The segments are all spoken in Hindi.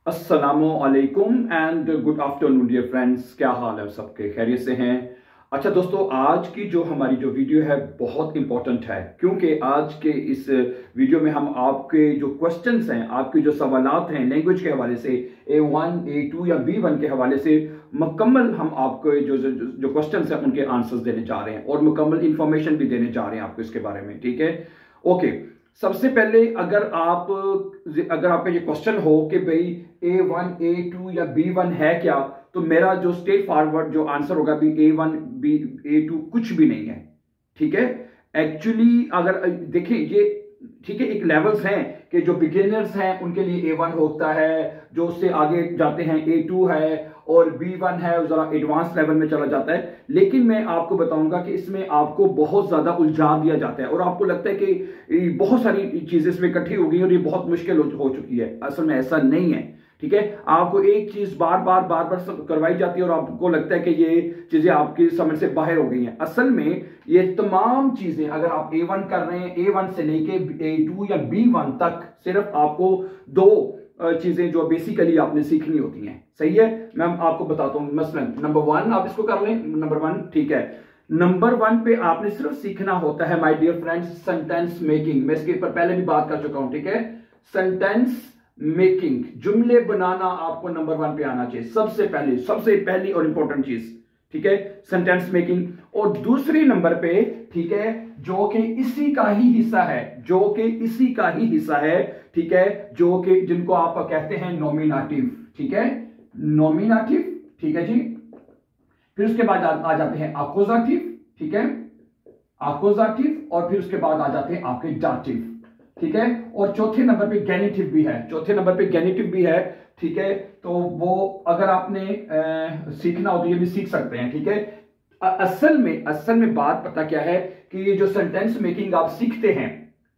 अस्सलामुअलैकुम and good afternoon dear friends. क्या हाल है सबके? खैरियत से हैं? अच्छा दोस्तों, आज की जो हमारी वीडियो है बहुत इंपॉर्टेंट है, क्योंकि आज के इस वीडियो में हम आपके जो क्वेश्चंस हैं, आपके जो सवालात हैं लैंग्वेज के हवाले से, A1 A2 या B1 के हवाले से मुकम्मल हम आपको जो क्वेश्चंस हैं उनके आंसर्स देने जा रहे हैं और मुकम्मल इंफॉर्मेशन भी देने जा रहे हैं आपको इसके बारे में। ठीक है, ओके। सबसे पहले अगर आपका ये क्वेश्चन हो कि भाई A1 A2 या B1 है क्या, तो मेरा जो स्ट्रेट फॉरवर्ड जो आंसर होगा भी A1 B A2 कुछ भी नहीं है। ठीक है, एक्चुअली अगर देखिए ये, ठीक है, एक लेवल्स हैं कि जो बिगिनर्स हैं उनके लिए A1 होता है, जो उससे आगे जाते हैं A2 है, और B1 है जरा एडवांस लेवल में चला जाता है। लेकिन मैं आपको बताऊंगा कि इसमें आपको बहुत ज्यादा उलझा दिया जाता है और आपको लगता है कि बहुत सारी चीजें इसमें इकट्ठी हो गई और ये बहुत मुश्किल हो चुकी है। असल में ऐसा नहीं है। ठीक है, आपको एक चीज बार बार करवाई जाती है और आपको लगता है कि ये चीजें आपकी समझ से बाहर हो गई हैं। असल में ये तमाम चीजें अगर आप A1 कर रहे हैं, A1 से लेके A2 या B1 तक, सिर्फ आपको दो चीजें जो बेसिकली आपने सीखनी होती हैं। सही है, मैं आपको बताता हूं। मसलन नंबर 1 आप इसको कर लें, नंबर 1। ठीक है, नंबर 1 पे आपने सिर्फ सीखना होता है my dear friends sentence making. मैं इसके ऊपर पहले भी बात कर चुका हूं। ठीक है, सेंटेंस मेकिंग, जुमले बनाना आपको नंबर 1 पे आना चाहिए। सबसे पहली और इंपॉर्टेंट चीज। ठीक है, सेंटेंस मेकिंग। और दूसरी नंबर पे, ठीक है, जो कि इसी का ही हिस्सा है, ठीक है, जो कि जिनको आप कहते हैं नॉमिनेटिव। ठीक है, नॉमिनेटिव। ठीक है जी। फिर उसके बाद आ जाते हैं अकोजाटिव। ठीक है, अकोजाटिव। और फिर उसके बाद आ जाते हैं आपके डाटिव। ठीक है, और चौथे नंबर पे गेनिटिव भी है। ठीक है, तो वो अगर आपने सीखना हो तो ये भी सीख सकते हैं। ठीक है, असल में बात पता क्या है कि ये जो सेंटेंस मेकिंग आप सीखते हैं,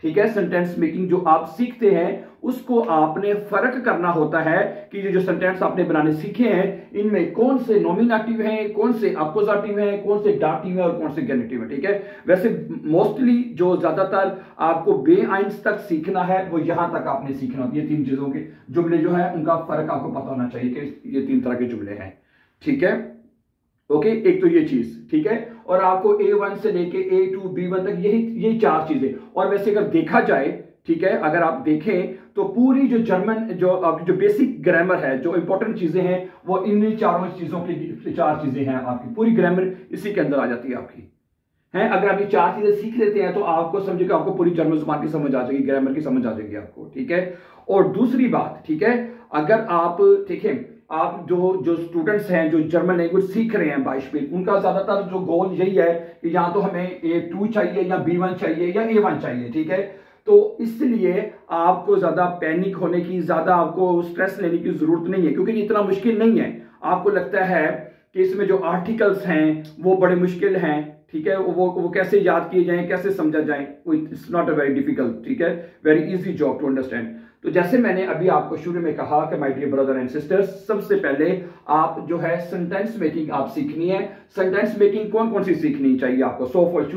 ठीक है, सेंटेंस मेकिंग जो आप सीखते हैं उसको आपने फर्क करना होता है कि ये जो सेंटेंस आपने बनाने सीखे हैं इनमें कौन से नॉमिनेटिव हैं, कौन से अपोजिटिव हैं, कौन से डाटिव हैं और कौन से गेनिटिव हैं। ठीक है, वैसे मोस्टली जो ज्यादातर आपको बेआइंस तक सीखना है वो यहां तक आपने सीखना होती है। 3 चीजों के जुमले जो है उनका फर्क आपको पता होना चाहिए कि ये 3 तरह के जुमले हैं। ठीक है, ओके, एक तो ये चीज। ठीक है, और आपको A1 से लेके A2 B1 तक यही 4 चीजें। और वैसे अगर देखा जाए, ठीक है, अगर आप देखें तो पूरी जो जर्मन जो बेसिक ग्रामर है, जो इंपॉर्टेंट चीजें हैं, वो इन चारों चीजों की 4 चीजें हैं। आपकी पूरी ग्रामर इसी के अंदर आ जाती है आपकी है। अगर आप ये 4 चीजें सीख लेते हैं तो आपको समझिएगा आपको पूरी जर्मन जुबान की समझ आ जाएगी, ग्रामर की समझ आ जाएगी आपको। ठीक है, और दूसरी बात, ठीक है, अगर आप देखें, आप जो स्टूडेंट्स हैं जो जर्मन लैंग्वेज सीख रहे हैं 22 पे, उनका ज्यादातर जो गोल यही है कि या तो हमें A2 चाहिए या B1 चाहिए या A1 चाहिए। ठीक है, तो इसलिए आपको ज्यादा पैनिक होने की, ज्यादा आपको स्ट्रेस लेने की जरूरत नहीं है, क्योंकि ये इतना मुश्किल नहीं है। आपको लगता है कि इसमें जो आर्टिकल्स हैं वो बड़े मुश्किल हैं। ठीक है, वो कैसे याद किए जाएं, कैसे समझा जाएं, it's not a very difficult. ठीक है, very easy job to understand. तो जैसे मैंने अभी आपको शुरू में कहा कि my dear brother and sisters, सबसे पहले आप जो है सेंटेंस मेकिंग आप सीखनी है। सेंटेंस मेकिंग कौन कौन सी सीखनी चाहिए आपको?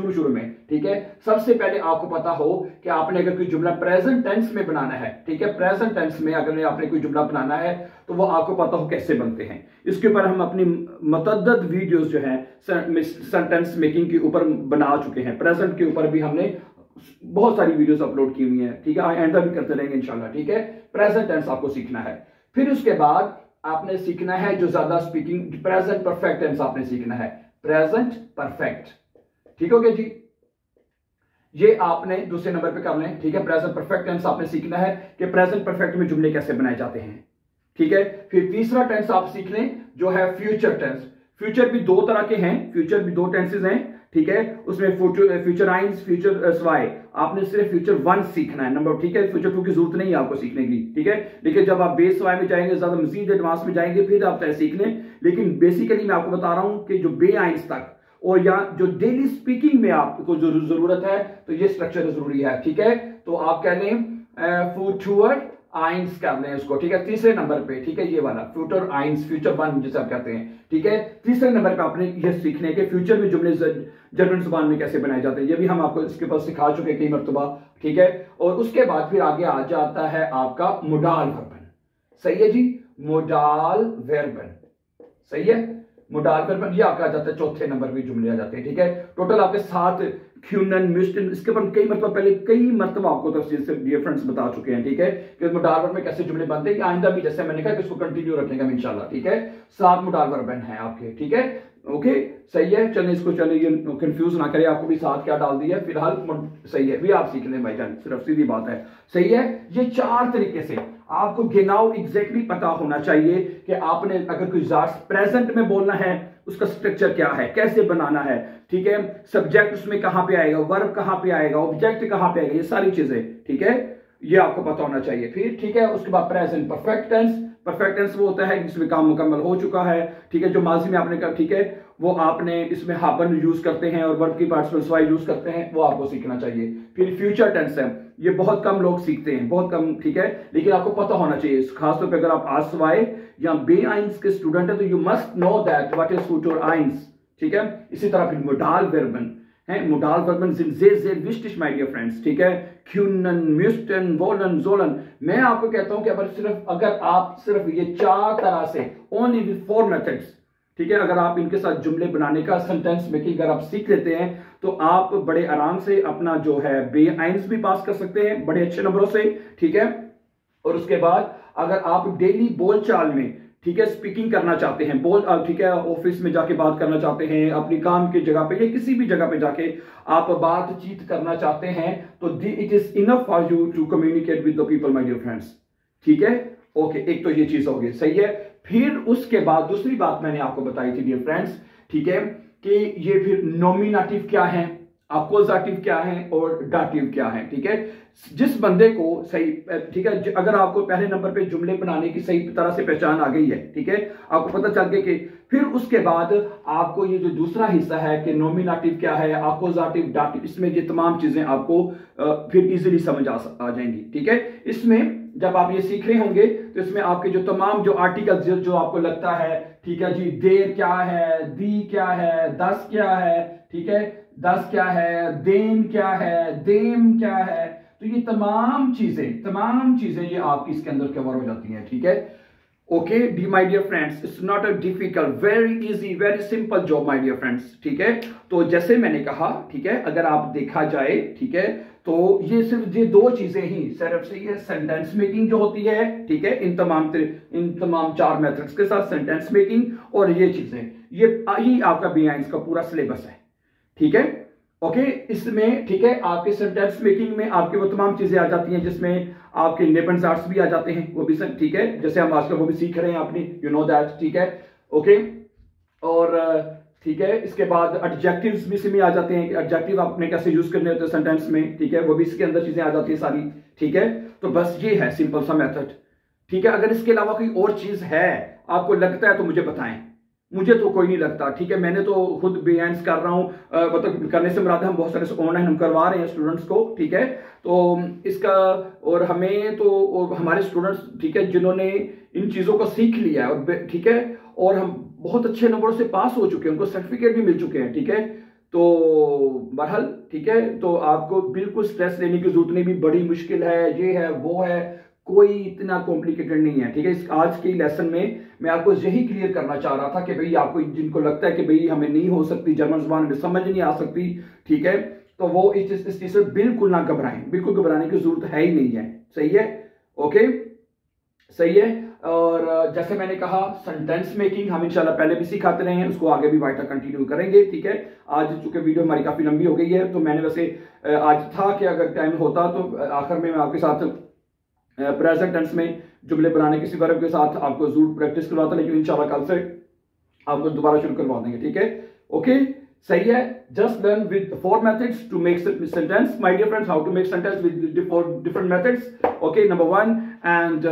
शुरू में, ठीक है, सबसे पहले आपको पता हो कि आपने अगर कोई जुमला प्रेजेंट टेंस में बनाना है, ठीक है, प्रेजेंट टेंस में अगर आपने कोई जुमला बनाना है तो वो आपको पता हो कैसे बनते हैं। इसके ऊपर हम अपनी मतअद्दद वीडियोस जो है सेंटेंस मेकिंग के ऊपर बना चुके हैं। प्रेजेंट के ऊपर भी हमने बहुत सारी वीडियोस अपलोड की हुई हैं। ठीक है, आइंदा भी करते रहेंगे इंशाल्लाह। ठीक है, प्रेजेंट टेंस आपको सीखना है। फिर उसके बाद आपने सीखना है जो ज्यादा स्पीकिंग, प्रेजेंट परफेक्ट टेंस आपने सीखना है, प्रेजेंट परफेक्ट। ठीक हो गया जी, ये आपने दूसरे नंबर पे कर लें। ठीक है, प्रेजेंट परफेक्ट टेंस आपने सीखना है कि प्रेजेंट परफेक्ट में जुमले कैसे बनाए जाते हैं। ठीक है, फिर तीसरा टेंस आप सीख लें जो है फ्यूचर टेंस। फ्यूचर भी 2 तरह के हैं, फ्यूचर भी 2 टेंसेस हैं। ठीक है, उसमें फ्यूचर आइंस, फ्यूचर स्वाई, आपने सिर्फ फ्यूचर 1 सीखना है नंबर। ठीक है, फ्यूचर 2 की जरूरत नहीं है आपको सीखने की। ठीक है, लेकिन जब आप बेस वाई में जाएंगे, ज्यादा मजीद एडवांस में जाएंगे, फिर आप सीख लें। लेकिन बेसिकली मैं आपको बता रहा हूं कि जो बे आइंस तक और या जो डेली स्पीकिंग में आपको जरूरत है, तो ये स्ट्रक्चर जरूरी है। ठीक है, तो आप कह लें फ्यूचर आइंस कर लें उसको। ठीक है, तीसरे नंबर पे, ठीक है, ये वाला फ्यूचर आइंस, फ्यूचर 1 जिसे आप कहते हैं। ठीक है, तीसरे नंबर पे आपने ये सीखने के फ्यूचर में जुमले जर्मन जुबान में कैसे बनाए जाते हैं, ये भी हम आपको इसके ऊपर सिखा चुके कई मरतबा। ठीक है, और उसके बाद फिर आगे आ जाता है आपका मोडाल वर्बन। सही है जी, मोडाल वर्बन, सही है, मोडाल वर्बन ये आपका आ जाता है चौथे नंबर पे जुमले आ जाते हैं, ठीक है। टोटल आपके 7 क्यूनन म्यूस्टन, इसके ऊपर कई मरतबा पहले कई मरतबा आपको तफसील से डिफरेंस बता चुके हैं, ठीक है, कि मोडाल वर्ब में कैसे जुमले बनते हैं। आइंदा भी जैसे मैंने कहा कि इसको कंटिन्यू रखेंगे इंशाल्लाह, ठीक है। 7 मोडाल वर्बन है आपके, ठीक है, ओके, सही है। चलिए इसको चलिए कंफ्यूज ना करें, आपको भी साथ क्या डाल दिया फिलहाल, सही है, भी आप सीख लें भाईजान, सिर्फ सीधी बात है, सही है। ये 4 तरीके से आपको गिनाओ एग्जैक्टली पता होना चाहिए कि आपने अगर कोई प्रेजेंट में बोलना है उसका स्ट्रक्चर क्या है, कैसे बनाना है, ठीक है, सब्जेक्ट उसमें कहां पे आएगा, वर्ब कहां पे आएगा, ऑब्जेक्ट कहां पे आएगा, ये सारी चीजें, ठीक है, ये आपको पता होना चाहिए। फिर ठीक है, उसके बाद present perfect tense, perfect tense वो होता है जिसमें काम मुकम्मल हो चुका है, ठीक है, जो माजी में आपने कहा, ठीक है, वो आपने इसमें हाबन यूज करते हैं और वर्ब की पार्टिसिपल्स वाइज यूज करते हैं, वो आपको सीखना चाहिए। फिर फ्यूचर टेंस है, ये बहुत कम लोग सीखते हैं, बहुत कम, ठीक है, लेकिन आपको पता होना चाहिए, खासतौर पर अगर आप आसवाए या बे आइंस के स्टूडेंट है तो you must know that what is future ions, ठीक है। इसी तरह फिर मोडाल वर्बन है, modal वर्बन sind sehr sehr wichtig my dear friends, ठीक है, können müssten wollen sollen। मैं आपको कहता हूं कि अगर आप सिर्फ ये 4 तरह से only with 4 methods, ठीक है, अगर आप इनके साथ जुमले बनाने का, सेंटेंस मेकिंग अगर आप सीख लेते हैं तो आप बड़े आराम से अपना जो है बे आइंस भी पास कर सकते हैं बड़े अच्छे नंबरों से, ठीक है। और उसके बाद अगर आप डेली बोलचाल में, ठीक है, स्पीकिंग करना चाहते हैं, ठीक है, ऑफिस में जाके बात करना चाहते हैं, अपनी काम की जगह पे या किसी भी जगह पे जाके आप बातचीत करना चाहते हैं, तो it is enough for you to communicate with the people my dear friends, ठीक है, ओके, एक तो ये चीज होगी, सही है। फिर उसके बाद दूसरी बात मैंने आपको बताई थी डियर फ्रेंड्स, ठीक है, कि ये फिर नॉमिनेटिव क्या है, अपोजिटिव क्या है और डाटिव क्या है, ठीक है। जिस बंदे को सही, ठीक है, अगर आपको पहले नंबर पे जुमले बनाने की सही तरह से पहचान आ गई है, ठीक है, आपको पता चल गया कि फिर उसके बाद आपको ये जो दूसरा हिस्सा है कि नॉमिनेटिव क्या है, अपोजिटिव, डाटिव, इसमें ये तमाम चीजें आपको फिर इजीली समझ आ जाएंगी, ठीक है। इसमें जब आप ये सीख रहे होंगे तो इसमें आपके जो तमाम जो आर्टिकल्स जो आपको लगता है, ठीक है जी, देर क्या है, दी क्या है, दस क्या है, ठीक है, दस क्या है, देन क्या है, देम क्या है, तो ये तमाम चीजें ये आपकी इसके अंदर कवर हो जाती हैं, ठीक है, okay the my dear friends, it's not a difficult, very easy, very simple job my dear friends, ठीक है। तो जैसे मैंने कहा, ठीक है, अगर आप देखा जाए, ठीक है, तो ये सिर्फ ये 2 चीजें ही सिर्फ से ये सेंटेंस मेकिंग जो होती है, ठीक है, इन तमाम 4 मेथड्स के साथ सेंटेंस मेकिंग और ये चीजें, ये ही आपका बी आइंस का पूरा सिलेबस है, ठीक है, ओके। इसमें ठीक है आपके सेंटेंस मेकिंग में आपके वो तमाम चीजें आ जाती हैं जिसमें आपके नेबनजार्ट्स भी आ जाते हैं, वो भी ठीक है, जैसे हम आजकल वो भी सीख रहे हैं अपनी, यू नो दैट, ठीक है, ओके। और ठीक है, इसके बाद एडजेक्टिव्स भी इसमें आ जाते हैं कि एडजेक्टिव आपने कैसे यूज करने होते हैं सेंटेंस में, ठीक है, वो भी इसके अंदर चीजें आ जाती है सारी, ठीक है। तो बस ये है सिंपल सा मेथड, ठीक है। अगर इसके अलावा कोई और चीज है आपको लगता है तो मुझे बताएं, मुझे तो कोई नहीं लगता, ठीक है, मैंने तो खुद बेहस कर रहा हूं, मतलब करने से मुराद हम बहुत सारे ऑनलाइन हम करवा रहे हैं स्टूडेंट्स को, ठीक है, तो इसका और हमें तो और हमारे स्टूडेंट्स, ठीक है, जिन्होंने इन चीजों को सीख लिया है और ठीक है, और हम बहुत अच्छे नंबरों से पास हो चुके हैं, उनको सर्टिफिकेट भी मिल चुके हैं, ठीक है। तो बहरहाल ठीक है, तो आपको बिल्कुल स्ट्रेस लेने की जरूरत नहीं, भी बड़ी मुश्किल है, ये है वो है, कोई इतना कॉम्प्लिकेटेड नहीं है, ठीक है। इस आज के लेसन में मैं आपको यही क्लियर करना चाह रहा था कि भाई आपको जिनको लगता है कि भाई हमें नहीं हो सकती जर्मन जुबान में समझ नहीं आ सकती, ठीक है, तो वो इस चीज से बिल्कुल ना घबराएं, बिल्कुल घबराने की जरूरत है ही नहीं है, सही है, ओके, सही है। और जैसे मैंने कहा सेंटेंस मेकिंग हम इंशाल्लाह पहले भी सिखाते रहे हैं, उसको आगे भी वाइटा कंटिन्यू करेंगे, ठीक है। आज चूंकि वीडियो हमारी काफी लंबी हो गई है तो मैंने वैसे आज था कि अगर टाइम होता तो आखिर में मैं आपके साथ प्रेजेंट टेंस में जुमले बनाने किसी वर्ब के साथ आपको जरूर प्रैक्टिस करवाता, लेकिन इंशाल्लाह कल से आपको दोबारा शुरू करवा देंगे, ठीक है, ओके, सही है। Just learn with 4 methods to make sentence my dear friends, how to make sentence with 4 different methods, okay, number 1, and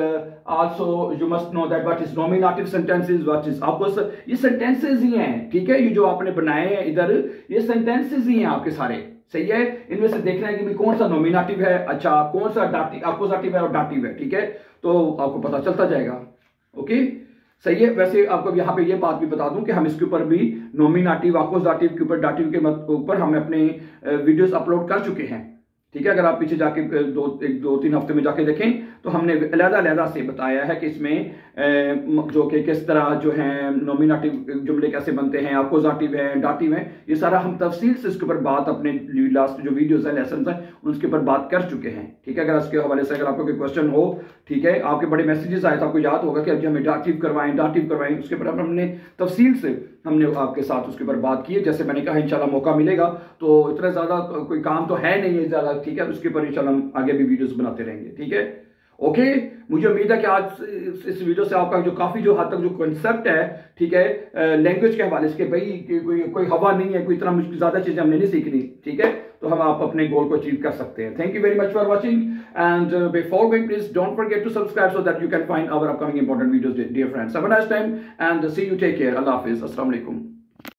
also you must know that what is nominative sentences, what is opposite, ये सेंटेंसेस ही हैं, ठीक है, ये जो आपने बनाए हैं इधर ये सेंटेंसेस ही हैं आपके सारे, सही है। इनमें से देखना है कि कौन सा नॉमिनेटिव है, अच्छा कौन सा अपोजिटिव है और डाटिव है, ठीक है, तो आपको पता चलता जाएगा, ओके, सही है। वैसे आपको यहाँ पे ये बात भी बता दूं कि हम इसके ऊपर भी नॉमिनेटिव, अपोजिटिव के ऊपर, डाटिव के ऊपर हम अपने वीडियोस अपलोड कर चुके हैं, ठीक है। अगर आप पीछे जाके 2-3 हफ्ते में जाके देखें तो हमने अलग-अलग से बताया है कि इसमें जो कि किस तरह जो है नॉमिनेटिव जुमले कैसे बनते हैं, अकोजाटिव है, डाटिव है, ये सारा हम तफसील से इसके ऊपर बात अपने लास्ट जो वीडियोस हैं, लेसन हैं, उसके ऊपर बात कर चुके हैं। ठीक है। अगर इसके हवाले से अगर आपको कोई क्वेश्चन हो, ठीक है, आपके बड़े मैसेजेस आए तो आपको याद होगा कि अभी हमें डाटिव करवाएं, उसके ऊपर हमने तफसील से हमने आपके साथ उसके ऊपर बात की है। जैसे मैंने कहा इंशाल्लाह मौका मिलेगा तो इतना ज्यादा कोई काम तो है नहीं है ज्यादा, ठीक है, उसके ऊपर इंशाल्लाह हम आगे भी वीडियोस बनाते रहेंगे। ठीक है, ओके। मुझे उम्मीद है कि आज इस वीडियो से आपका जो काफी जो हद तक जो कॉन्सेप्ट है, ठीक है, लैंग्वेज के हवाले से, भाई कोई हवा नहीं है, कोई इतना मुश्किल ज्यादा चीजें हमने नहीं सीखनी, ठीक है, तो हम आप अपने गोल को अचीव कर सकते हैं। Thank you very much for watching and before going please don't forget to subscribe so that you can find our upcoming important videos dear friends. Have a nice time and see you, take care, अल्लाह हाफिज, अस्सलाम वालेकुम।